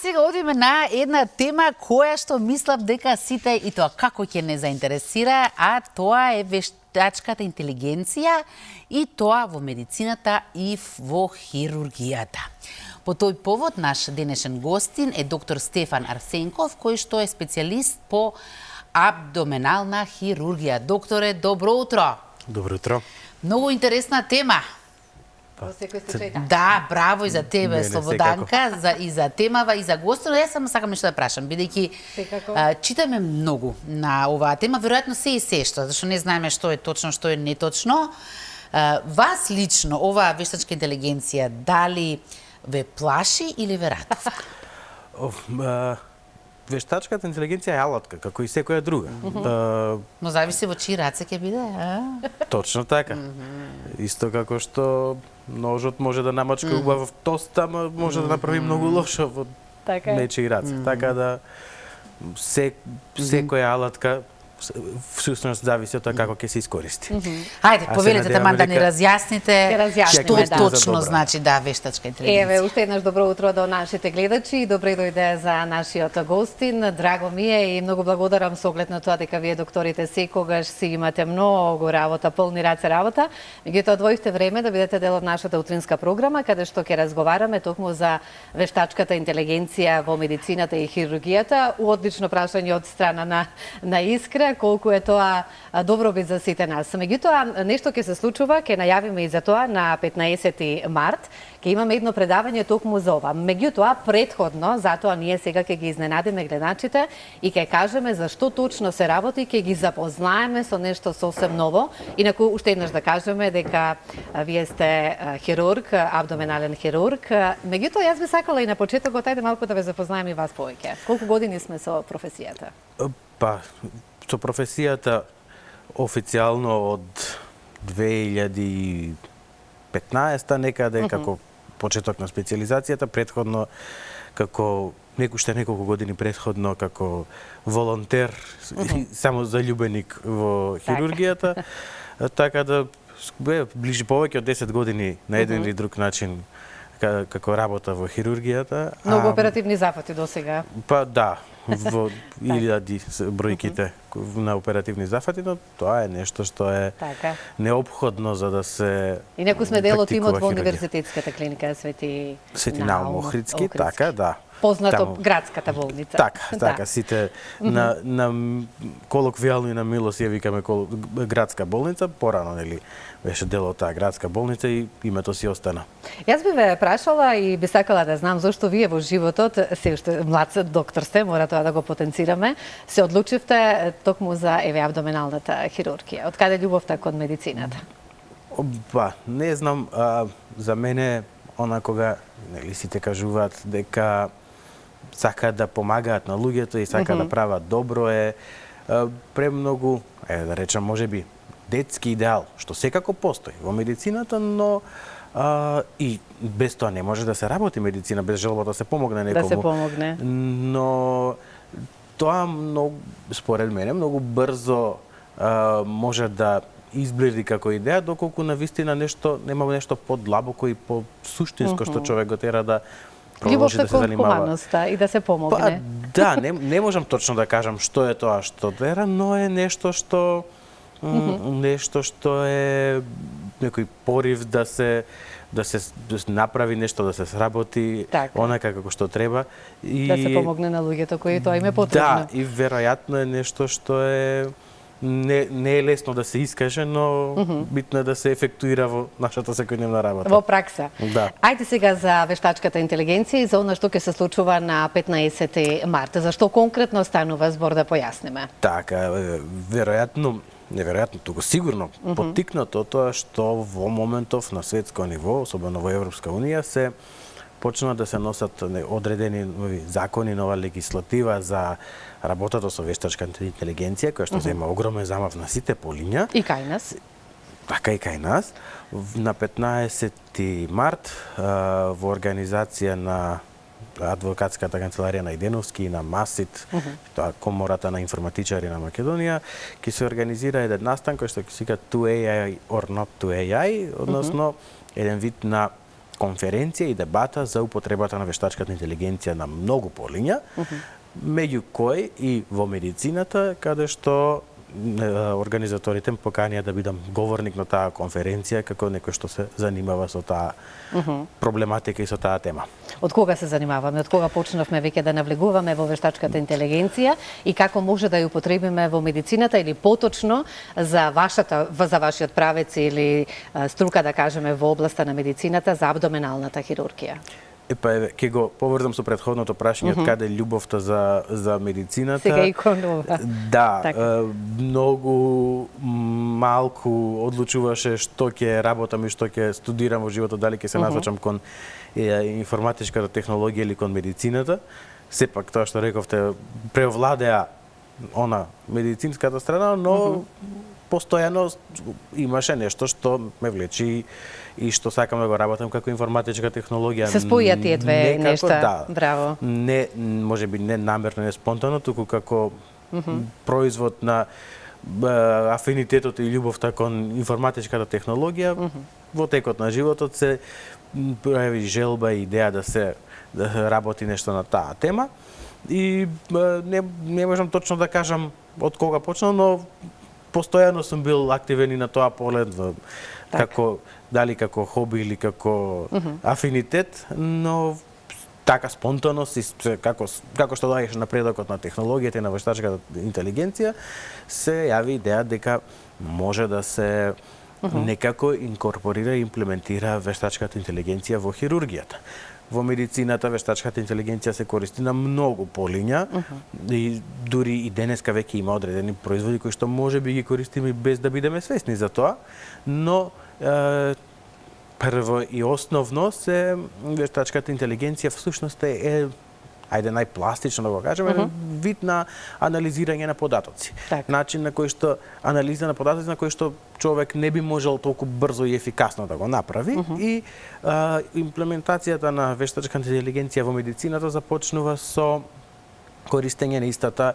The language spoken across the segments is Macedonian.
сега одиме на една тема која што мислам дека сите и тоа како ќе не заинтересира, а тоа е вештачката интелигенција и тоа во медицината и во хирургијата. По тој повод наш денешен гостин е доктор Стефан Арсенков, кој што е специјалист по абдоменална хирургија. Докторе, добро утро. Добро утро. Многу интересна тема. Да, браво и за тебе, Слободанка, и за темава, и за гостина. Јас само сакам нешто да прашам, бидејќи читаме многу на оваа тема, веројатно се и сешто, зашто не знаеме што е точно, што е неточно. Вас лично, оваа вештачка интелигенција, дали ве плаши или ве радува? Вештачката интелигенција е алатка, како и секоја друга. Но зависи во чии раце ќе биде, Точно така. Исто како што ножот може да намачка убав тост, ама може да направи многу лошо во нечии раце. Така да секоја алатка всушност зависи од тоа како ќе се искористи. Хајде, повелете таман да ни разјасните што точно значи вештачка интелигенција. Еве, уште еднаш добро утро до нашите гледачи и добре дојде за нашиот гостин. Драго ми е и многу благодарам со оглед на тоа дека вие докторите секогаш си имате многу работа, полни раце работа. Меѓутоа одвоивте време да бидете дел од нашата утринска програма каде што ќе разговараме токму за вештачката интелигенција во медицината и хирургијата. Одлично прашање од страна на Искра, колку е тоа добробит за сите нас. Меѓутоа, нешто ќе се случува, ќе најавиме и за тоа на 15 март, ќе имаме едно предавање токму за ова. Меѓутоа, предходно, затоа ние сега ќе ги изненадиме гледачите и ќе кажеме за што точно се работи, ќе ги запознаеме со нешто сосем ново. Инаку, уште еднаш да кажеме дека вие сте хирург, абдоменален хирург. Меѓутоа, јас би сакала и на почетокот, ајде малку да ве запознаеме и вас повеќе. Колку години сме со професијата? Со професијата официјално од 2015 некаде како почеток на специјализацијата, предходно како неколку години предходно како волонтер, само заљубеник во хирургијата, така да ближи повеќе од 10 години на еден или друг начин како работа во хирургијата. Многу оперативни зафати до сега. Да, во илјади бројките на оперативни зафати, но тоа е нешто што е неопходно за да се Инаку сме дел од тимот во универзитетската клиника Свети Наум Охридски, така, да. Познато градската болница. Така, сите на колоквијално и на милост ја викаме градска болница, порано нели беше дел од таа градска болница и името си остана. Јас би ве прашала и би сакала да знам зошто вие во животот, се уште млад доктор сте, мора тоа да го потенцираме, се одлучивте токму за абдоменалната хирургија. Од каде љубовта кон медицината? Не знам, за мене кога нели сите кажуваат дека сакаат да помагаат на луѓето и сакаат да прават добро е премногу, да речам, можеби детски идеал, што секако постои во медицината, но и без тоа не може да се работи медицина, без желба да се помогне некому. Да се помогне. Но тоа според мене многу брзо може да избледи како идеја, доколку навистина нема нешто подлабоко и по-суштинско што човек го тера да продолжи да се занимава. Хуманоста и да се помогне. Да, не можам точно да кажам што е тоа што тера, но е нешто што е некој порив да се направи нешто, да се сработи онака како што треба и да се помогне на луѓето кои тоа им е потребно. Да, и веројатно е нешто што е не е лесно да се искаже, но битно е да се ефектуира во нашата секојдневна работа. Во пракса. Да. Ајде сега за вештачката интелигенција и за она што ќе се случува на 15 марта. Зашто конкретно станува збор да појасниме? Така, неверојатно, туку сигурно поттикнато тоа што во моментов на светско ниво, особено во Европска унија, се почнува да се носат одредени нови закони, нова легислатива за работата со вештачката интелигенција, која што зема огромен замав на сите полиња. И кај нас. Така и кај нас. На 15 март во организација на адвокатската канцеларија на Иденовски и на МАСИТ, тоа комората на информатичари на Македонија, ќе се организира еден настан кој што ќе се вика To AI or Not to AI, односно еден вид на конференција и дебата за употребата на вештачката интелигенција на многу полиња, меѓу кои и во медицината, каде што организаторите ме поканија да бидам говорник на таа конференција како некој што се занимава со таа проблематика и со таа тема. Од кога се занимаваме? Од кога почнавме веќе да навлегуваме во вештачката интелигенција и како може да ја употребиме во медицината или поточно за вашиот правец или струка, да кажеме, во областа на медицината за абдоменалната хирургија? Еве, ќе го поврзам со претходното прашање од каде љубовта за медицината. Сега и кон ова. Да, многу малку одлучуваше што ќе работам и што ќе студирам во животот, дали ќе се насочам кон информатичката технологија или кон медицината. Сепак тоа што рековте преовладеа она медицинската страна, но постојано имаше нешто што ме влечи и што сакам да го работам како информатичка технологија. Се споја тие две нешта, да, браво. Не, можеби не намерно, не спонтано, туку како производ на афинитетот и љубовта кон информатичката технологија. Во текот на животот се прояви желба и идеја да работи нешто на таа тема. И не можам точно да кажам од кога почнал, но постојано сум бил активен и на тоа полет, како дали како хоби или како афинитет, но така спонтаност и како што доаѓаше напредокот на технологијата и на вештачката интелигенција, се јави идеја дека може да се некако инкорпорира и имплементира вештачката интелигенција во хирургијата. Во медицината вештачката интелигенција се користи на многу полиња и дури и денеска веќе има одредени производи кои што можеби ги користиме без да бидеме свесни за тоа, но прво и основно се вештачката интелигенција всушност е ајде најпластично да го кажеме, вид на анализирање на податоци. Начин на кој што анализа на податоци на кој што човек не би можел толку брзо и ефикасно да го направи и имплементацијата на вештачката интелигенција во медицината започнува со користење на истата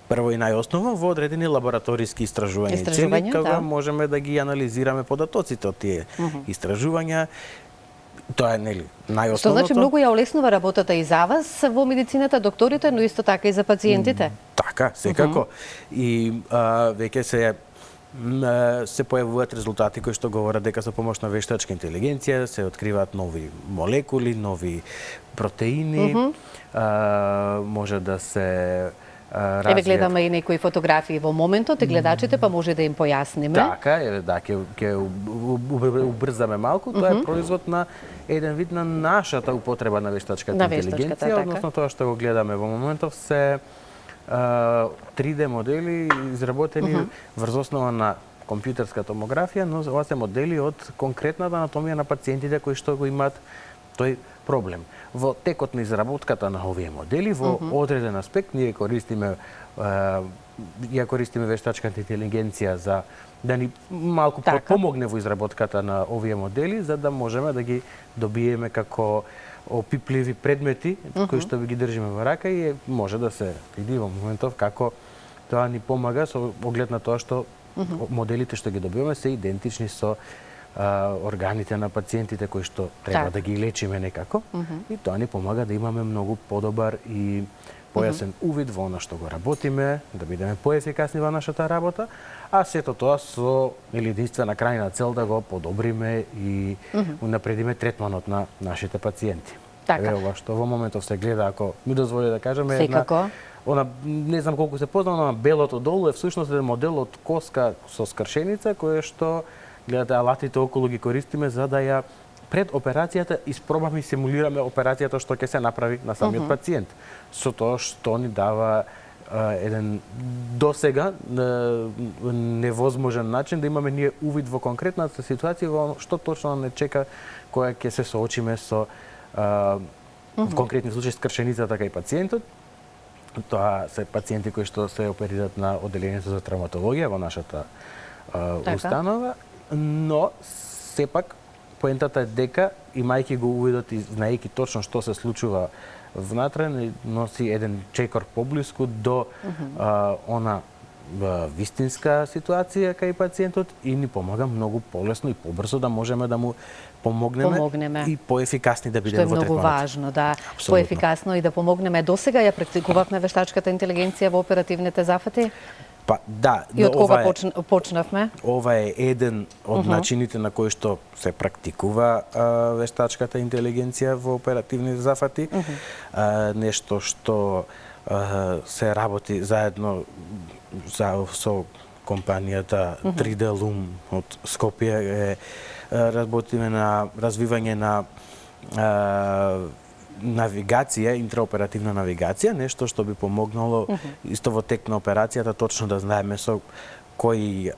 прво и најосновно во одредени лабораториски истражувања, кога можеме да ги анализираме податоците од тие истражувања. Тоа е нели најосновното. Што значи многу ја олеснува работата и за вас во медицината, докторите, но исто така и за пациентите. Така, секако. И веќе се појавуваат резултати кои што говорат дека со помош на вештачка интелигенција се откриваат нови молекули, нови протеини, може да се Еве гледаме и некои фотографии во моментот и гледачите, па може да им појасниме. Така, ќе убрзаме малку, тоа е производ на еден вид на нашата употреба на вештачката интелигенција, односно тоа што го гледаме во моментов се 3D модели изработени врз основа на компјутерска томографија, но ова се модели од конкретната анатомија на пациентите кои што го имаат тој проблем. Во текот на изработката на овие модели, во одреден аспект, ние користиме вештачката интелигенција за да ни малку помогне во изработката на овие модели, за да можеме да ги добиеме како опипливи предмети кои што би ги држиме во рака и може да се види во моментов како тоа ни помага со оглед на тоа што моделите што ги добиваме се идентични со органите на пациентите кои што треба да ги лечиме некако и тоа ни помага да имаме многу подобар и појасен увид во она што го работиме, да бидеме поефикасни во нашата работа, а сето тоа со единствена крајна цел да го подобриме и унапредиме третманот на нашите пациенти. Еве ова што во моментов се гледа, ако ми дозволи да кажеме, она не знам колку се познано, на белото долу е всушност еден модел од коска со скршеница која што гледате алатите околу ги користиме за да ја пред операцијата испробаме и симулираме операцијата што ќе се направи на самиот пациент. Со тоа што ни дава еден досега невозможен начин да имаме ние увид во конкретната ситуација во што точно не чека која ќе се соочиме со в конкретни случаи скршеницата кај пациентот. Тоа се пациенти кои што се оперираат на одделението за травматологија во нашата установа, но сепак поентата е дека, имајќи го увидот и знаејќи точно што се случува внатре, носи еден чекор поблиску до она вистинска ситуација кај пациентот и ни помага многу полесно и побрзо да можеме да му помогнеме. И поефикасни да бидеме во третманот. Што е многу важно, да. Поефикасно и да помогнеме. Досега ја практикувавме вештачката интелигенција во оперативните зафати? Па да, и од кога почнавме? Ова е еден од начините на кои што се практикува вештачката интелигенција во оперативни зафати. Нешто што се работи заедно со компанијата 3D Loom од Скопје. Работиме на развивање на навигација, интраоперативна навигација, нешто што би помогнало исто во тек на операцијата точно да знаеме со кои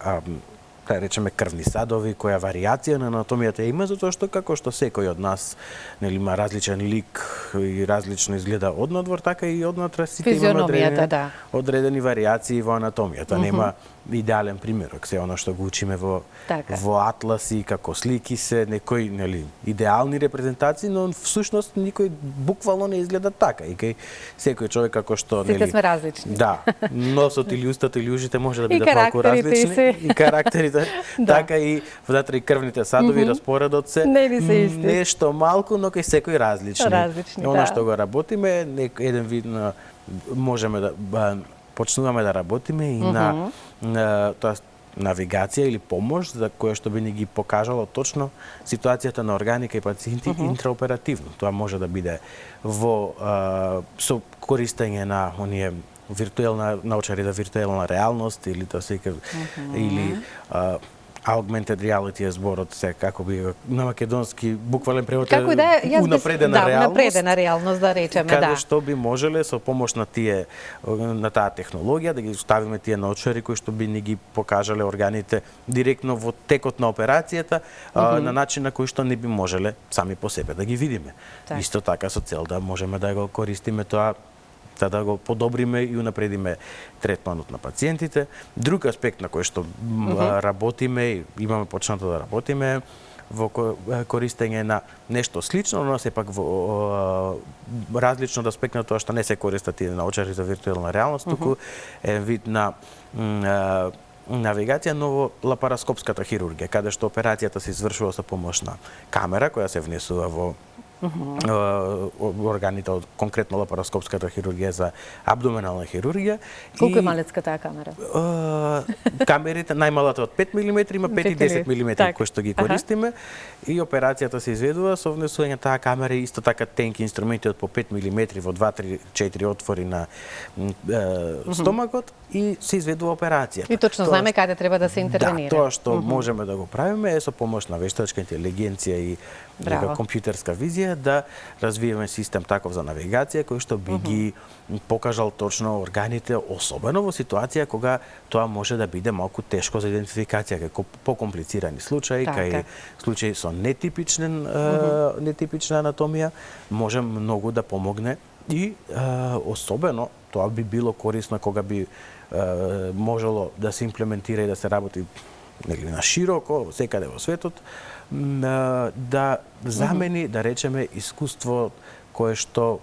да речеме крвни садови, која варијација на анатомијата има, затоа што како што секој од нас нели има различен лик и различно изгледа однадвор, така и однатре сите имаме одредени варијации во анатомијата. Нема идеален примерок, се она што го учиме во атласи, како слики се, некои нели идеални репрезентации, но всушност никој буквално не изгледа така. И кај секој човек како што нели сите сме различни. Да, носот или устата или ушите може да бидат малку различни и карактерите, така и внатре крвните садови, распоредот се нешто малку, но кај секој различни. Она што го работиме еден вид на можеме да почнуваме да работиме и на тоа навигација или помош за која што би ни ги покажало точно ситуацијата на органика и пациенти интраоперативно. Тоа може да биде во со користење на оние виртуелна научари за виртуелна реалност или тоа се или augmented reality е зборот се како би на македонски буквален превод е унапредена реалност. Унапредена реалност да речеме, каде што би можеле со помош на таа технологија да ги ставиме тие научари кои што би ни ги покажале органите директно во текот на операцијата на начин на кој што не би можеле сами по себе да ги видиме. Исто така со цел да можеме да го користиме тоа за да го подобриме и унапредиме третманот на пациентите. Друг аспект на кој што работиме и имаме почнато да работиме во користење на нешто слично, но сепак во различно од аспект на тоа што не се користат и научари за виртуелна реалност, туку е вид на навигација, но во лапароскопската хирургија, каде што операцијата се извршува со помош на камера која се внесува во органите од конкретно лапароскопската хирургија за абдоменална хирургија. Колку е малецка таа камера? Камерите најмалата од 5 мм, има 5 и 10 мм кои што ги користиме и операцијата се изведува со внесување таа камера и исто така тенки инструменти од по 5 мм во 2-3-4 отвори на стомакот и се изведува операцијата. И точно знаеме каде треба да се интервенира. Да, тоа што можеме да го правиме е со помош на вештачка интелигенција и компјутерска визија да развиеме систем таков за навигација кој што би ги покажал точно органите, особено во ситуација кога тоа може да биде малку тешко за идентификација, кај покомплицирани случаи, кај случаи со нетипична анатомија, може многу да помогне и особено тоа би било корисно кога би можело да се имплементира и да се работи нели на широко секаде во светот, да замени, да речеме, искуство кое што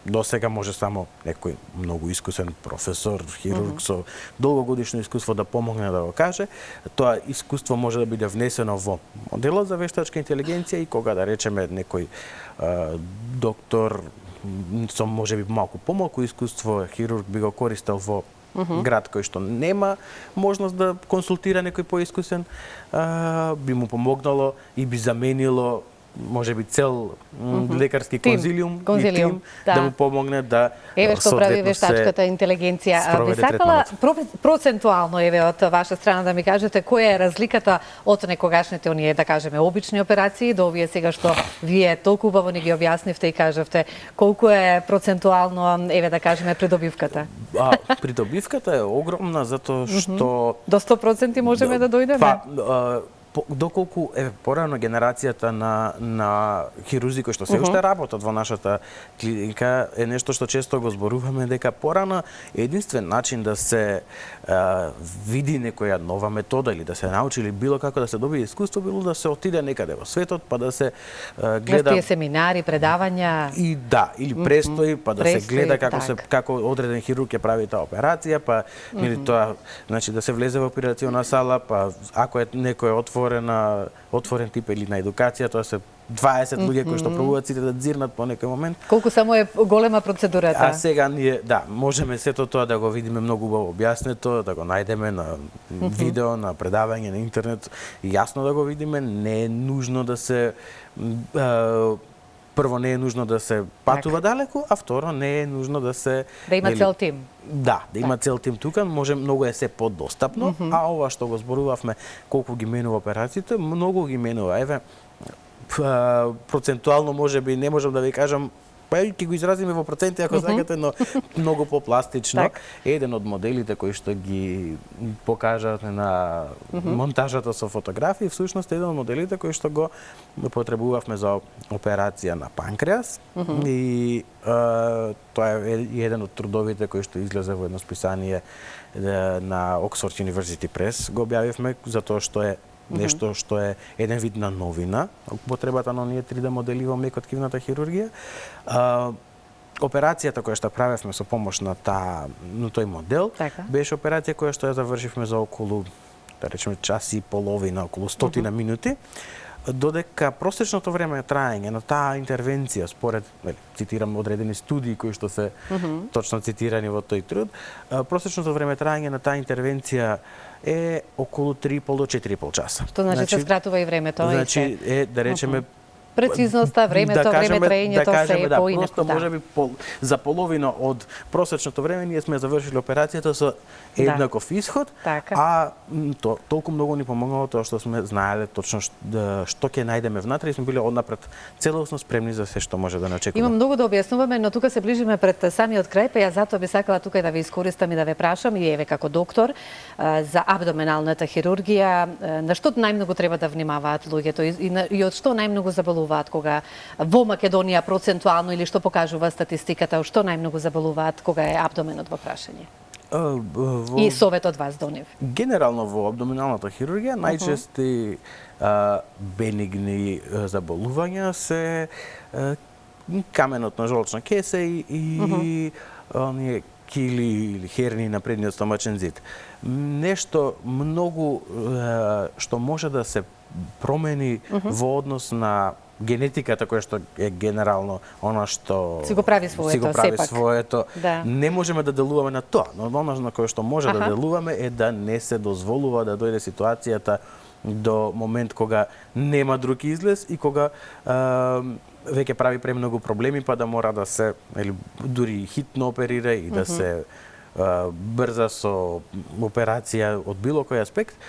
досега може само некој многу искусен професор, хирург со долгогодишно искуство да помогне да го каже. Тоа искуство може да биде внесено во моделот за вештачка интелигенција и кога, да речеме, некој доктор со можеби малку помалку искуство, хирург би го користел во град кој што нема можност да консултира некој поискусен, би му помогнало и би заменило можеби цел лекарски конзилиум и тим да му помогне да еве што прави вештачката интелигенција. Би сакала процентуално еве од ваша страна да ми кажете која е разликата од некогашните оние да кажеме обични операции до овие сега што вие толку убаво ни ги објаснивте и кажавте колку е процентуално еве да кажеме придобивката. Придобивката е огромна затоа што до 100% можеме да дојдеме. доколку порано генерацијата на хирурзи кои што се уште работат во нашата клиника е нешто што често го зборуваме, дека порано единствен начин да се види некоја нова метода или да се научи или било како да се добие искуство било да се отиде некаде во светот, па да се гледа тие семинари, предавања и или престои, па да се гледа како одреден хирург ќе прави таа операција, па или тоа, значи да се влезе во операциона сала, па ако е некој отворен тип или на едукација, тоа се 20 луѓе кои што пробуваат сите да дзирнат по некој момент. Колку само е голема процедурата. А сега ние, можеме сето тоа да го видиме многу убаво објаснето, да го најдеме на видео, на предавање на интернет, јасно да го видиме, не е нужно да се прво не е нужно да се патува далеку, а второ не е нужно да се да има цел тим. Да има цел тим тука, може многу е се подостапно, а ова што го зборувавме колку ги менува операциите, многу ги менува. Еве процентуално можеби не можам да ви кажам, па ќе го изразиме во проценти ако сакате, но многу попластично. Еден од моделите кои што ги покажат на монтажата со фотографии, всушност еден од моделите кои што го потребувавме за операција на панкреас и тоа е еден од трудовите кои што излезе во едно списание на Oxford University Press, го објавивме затоа што е нешто што е еден вид на новина, употребата на оние 3D модели во мекоткивната хирургија. Операцијата која што правевме со помош на тој модел, беше операција која што ја завршивме за околу, да речеме, час и половина, околу 100 минути, додека просечното време траење на таа интервенција, според, цитирам одредени студии кои што се точно цитирани во тој труд, просечното време траење на таа интервенција е околу 3,5 до 4,5 часа. Што значи се скратува и времето? Значи да речеме прецизноста, времето, време траењето се е поинаку. Просто можеби за половина од просечното време ние сме завршили операцијата со еднаков ишод, а толку многу ни помогнало тоа што сме знаеле точно што ќе најдеме внатре и сме биле однапред целосно спремни за се што може да не очекуваме. Имам многу да објаснуваме, но тука се ближиме пред самиот крај, па ја затоа би сакала тука да ви искористам и да ве прашам и еве како доктор за абдоменалната хирургија, на што најмногу треба да внимаваат луѓето и од што најмногу заболуваат кога во Македонија процентуално или што покажува статистиката, што најмногу заболуваат кога е абдоменот во прашање? И совет од вас до нив. Генерално во абдоминалната хирургија најчести бенигни заболувања се каменот на жолчна кеса и оние кили или херни на предниот стомачен зид. Нешто многу што може да се промени во однос на генетиката која што е генерално она што си го прави своето, не можеме да делуваме на тоа, но она на кое што може да делуваме е да не се дозволува да дојде ситуацијата до момент кога нема друг излез и кога веќе прави премногу проблеми, па да мора да се дури хитно оперира и да се брза со операција од било кој аспект.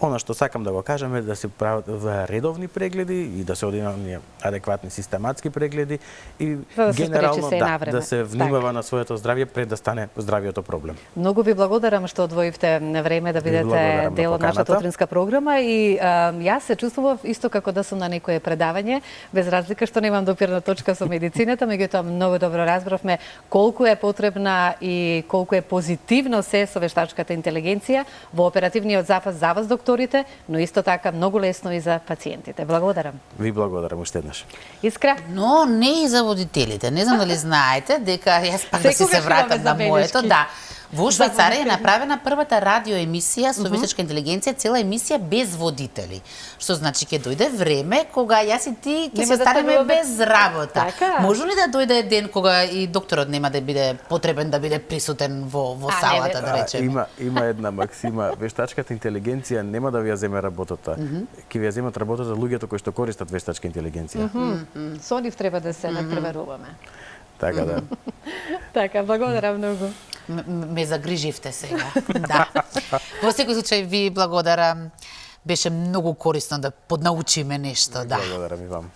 Она што сакам да го кажам е да се прават редовни прегледи и да се одиме адекватни систематски прегледи и генерално да се внимава на своето здравје пред да стане здравието проблем. Многу ви благодарам што одвоивте време да бидете дел од нашата утринска програма и јас се чувствував исто како да сум на некое предавање, без разлика што немам допирна точка со медицината, меѓутоа многу добро разбравме колку е потребна и колку е позитивно се со вештачката интелигенција во оперативниот запас за вас, докторите, но исто така многу лесно и за пациентите. Благодарам. Ви благодарам уште еднаш. Искра? Но не и за водителите. Не знам дали знаете дека јас пак да се вратам на моето. Да. Во Швајцарија е направена првата радиоемисија со вештачка интелигенција, цела емисија без водители. Што значи ќе дојде време кога јас и ти ќе се станеме без работа. Може ли да дојде ден кога и докторот нема да биде потребен да биде присутен во салата, да речеме? Има една максима, вештачката интелигенција нема да ви ја земе работата. Ќе ви ја земат работата луѓето кои што користат вештачка интелигенција. Со нив треба да се надпреваруваме. Така да. Така, благодарам многу. Ме загриживте сега. Да. Во секој случај ви благодарам. Беше многу корисно да поднаучиме нешто, да. Благодарам и вам.